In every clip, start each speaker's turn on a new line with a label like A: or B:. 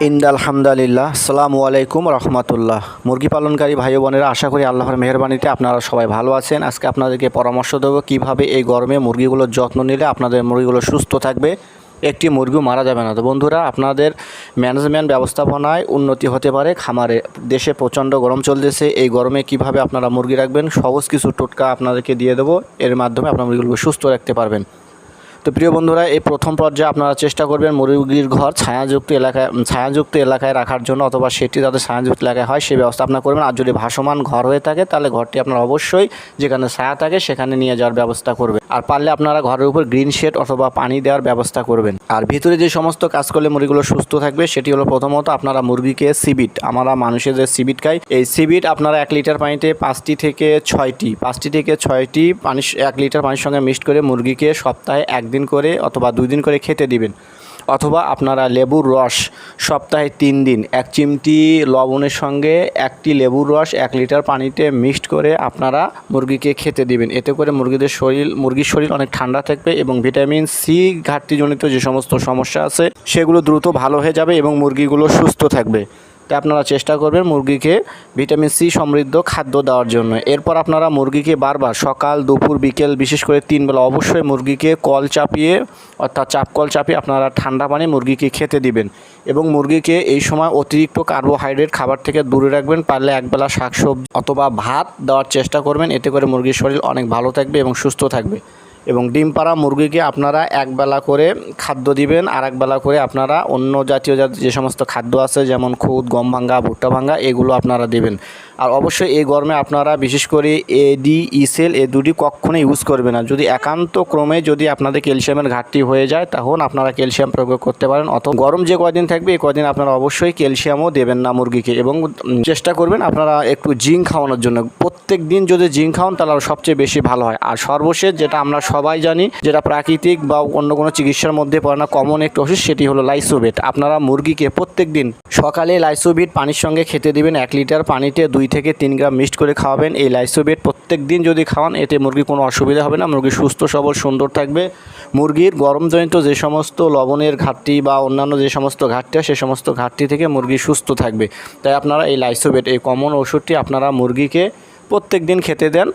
A: আলহামদুলিল্লাহ, আসসালামু আলাইকুম রহমতুল্লাহ। মুরগি পালনকারী ভাই বোনেরা, আশা করি আল্লাহর মেহেরবানিতে আপনারা সবাই ভালো আছেন। আজকে আপনাদেরকে পরামর্শ দেবো কীভাবে এই গরমে মুরগিগুলোর যত্ন নিলে আপনাদের মুরগিগুলো সুস্থ থাকবে, একটি মুরগিও মারা যাবে না। তো বন্ধুরা, আপনাদের ম্যানেজমেন্ট ব্যবস্থাপনায় উন্নতি হতে পারে। খামারে দেশে প্রচণ্ড গরম চলতেছে, এই গরমে কিভাবে আপনারা মুরগি রাখবেন সহজ কিছু টোটকা আপনাদেরকে দিয়ে দেবো। এর মাধ্যমে আপনার মুরগিগুলো সুস্থ রাখতে পারবেন। তো প্রিয় বন্ধুরা, এই প্রথম পর্যায়ে আপনারা চেষ্টা করবেন মুরগির ঘর ছায়াযুক্ত এলাকায় রাখার জন্য, অথবা সেটি যাতে ছায়াযুক্ত এলাকায় হয় সেই ব্যবস্থা আপনারা করবেন। আর যদি ভাসমান ঘর হয়ে থাকে তাহলে ঘরটি আপনারা অবশ্যই যেখানে ছায়া থাকে সেখানে নিয়ে যাওয়ার ব্যবস্থা করবেন। আর পারলে আপনারা ঘরের উপর গ্রিন শেড অথবা পানি দেওয়ার ব্যবস্থা করবেন। আর ভিতরে যে সমস্ত কাজ করলে মুরগিগুলো সুস্থ থাকবে সেটি হলো, প্রথমত আপনারা মুরগিকে সিবিট, আমরা মানুষের যে সিবিট খাই, এই সিবিট আপনারা 1 লিটার পানিতে 5টি থেকে 6টি পানি 1 লিটার পানির সঙ্গে মিক্সড করে মুরগিকে সপ্তাহে 1 দিন করে অথবা 2 দিন করে খেতে দিবেন। অথবা আপনারা লেবুর রস সপ্তাহে 3 দিন 1 চিমটি লবণের সঙ্গে 1টি লেবুর রস 1 লিটার পানিতে মিক্সড করে আপনারা মুরগিকে খেতে দিবেন। এতে করে মুরগির শরীর অনেক ঠান্ডা থাকবে এবং ভিটামিন সি ঘাটতিজনিত যে সমস্ত সমস্যা আছে সেগুলো দ্রুত ভালো হয়ে যাবে এবং মুরগিগুলো সুস্থ থাকবে। তাই আপনারা চেষ্টা করবেন মুরগিকে ভিটামিন সি সমৃদ্ধ খাদ্য দেওয়ার জন্য। এরপর আপনারা মুরগিকে বারবার সকাল, দুপুর, বিকেল, বিশেষ করে 3 বেলা অবশ্যই মুরগিকে কল চাপিয়ে অর্থাৎ চাপকল চাপিয়ে আপনারা ঠান্ডা পানি মুরগিকে খেতে দিবেন। এবং মুরগিকে এই সময় অতিরিক্ত কার্বোহাইড্রেট খাবার থেকে দূরে রাখবেন। পারলে একবেলা শাকসবজি অথবা ভাত দেওয়ার চেষ্টা করবেন। এতে করে মুরগির শরীর অনেক ভালো থাকবে এবং সুস্থ থাকবে। এবং ডিম পাড়া মুরগিকে আপনারা একবেলা করে খাদ্য দিবেন, আর একবেলা করে আপনারা অন্য জাতীয় যে সমস্ত খাদ্য আছে যেমন খুদ, গম ভাঙ্গা, ভুট্টা ভাঙ্গা এগুলো আপনারা দেবেন। আর অবশ্যই এই গরমে আপনারা বিশেষ করে এডি, ইসেল এই দুটি কখনোই ইউজ করবেন না। যদি একান্ত ক্রমে যদি আপনাদের ক্যালসিয়ামের ঘাটতি হয়ে যায় তখন আপনারা ক্যালসিয়াম প্রয়োগ করতে পারেন। অথবা গরম যে কদিন থাকবে এই কদিন আপনারা অবশ্যই ক্যালসিয়ামও দেবেন না মুরগিকে। এবং চেষ্টা করবেন আপনারা একটু জিঙ্ক খাওয়ানোর জন্য। প্রত্যেক দিন যদি জিঙ্ক খাওয়ান তাহলে সবচেয়ে বেশি ভালো হয়। আর সর্বশেষ যেটা আমরা সবাই জানি, যেটা প্রাকৃতিক বা অন্য কোনো চিকিৎসার মধ্যে পড়ে না, কমন একটা ওষুধ, সেটি হলো লাইসোভিট। আপনারা মুরগিকে প্রত্যেক দিন সকালে লাইসোভিট পানির সঙ্গে খেতে দিবেন। 1 লিটার পানিতে 2 থেকে 3 গ্রাম মিক্সড করে খাওয়াবেন। এই লাইসোভিট প্রত্যেক দিন যদি খাওয়ান এতে মুরগির কোনো অসুবিধা হবে না। মুরগি সুস্থ সবল সুন্দর থাকবে। মুরগির গরমজনিত যে সমস্ত লবণের ঘাটতি বা অন্যান্য যে সমস্ত ঘাটতি হয় সে সমস্ত ঘাটতি থেকে মুরগি সুস্থ থাকবে। তাই আপনারা এই লাইসোভিট, এই কমন ওষুধটি আপনারা মুরগিকে প্রত্যেক দিন খেতে দেন।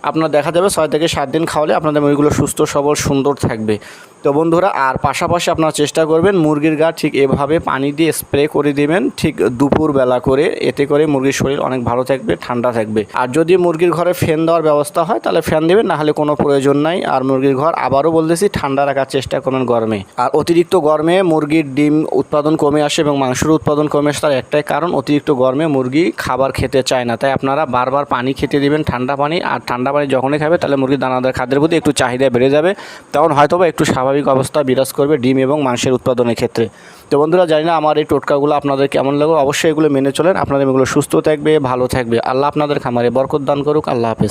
A: আপনার দেখা যাবে 6 থেকে 7 দিন খাওয়ালে আপনাদের মুরগিগুলো সুস্থ সবল সুন্দর থাকবে। তো বন্ধুরা, আর পাশাপাশি আপনারা চেষ্টা করবেন মুরগির গা ঠিক এভাবে পানি দিয়ে স্প্রে করে দিবেন ঠিক দুপুরবেলা করে। এতে করে মুরগির শরীর অনেক ভালো থাকবে, ঠান্ডা থাকবে। আর যদি মুরগির ঘরে ফ্যান দেওয়ার ব্যবস্থা হয় তাহলে ফ্যান দেবেন, না হলে কোনো প্রয়োজন নাই। আর মুরগির ঘর আবারও বলতেছি ঠান্ডা রাখার চেষ্টা করবেন গরমে। আর অতিরিক্ত গরমে মুরগির ডিম উৎপাদন কমে আসে এবং মাংসের উৎপাদন কমে আসে। তার একটাই কারণ, অতিরিক্ত গরমে মুরগি খাবার খেতে চায় না। তাই আপনারা বারবার পানি খেতে দিবেন, ঠান্ডা পানি। আর ঠান্ডা পানি যখনই খাবে তাহলে মুরগির দানাদার খাদ্যের প্রতি একটু চাহিদা বেড়ে যাবে, তখন হয়তোবা একটু স্বাভাবিক অবস্থা বিরাজ করবে ডিম এবং মাংসের উৎপাদনের ক্ষেত্রে। তো বন্ধুরা, জানি না আমার এই টোটকাগুলো আপনাদের কেমন লাগবে, অবশ্যই এগুলো মেনে চলেন। আপনাদের এগুলো সুস্থ থাকবে, ভালো থাকবে। আল্লাহ আপনাদের খামারে বরকত দান করুক। আল্লাহ হাফেজ।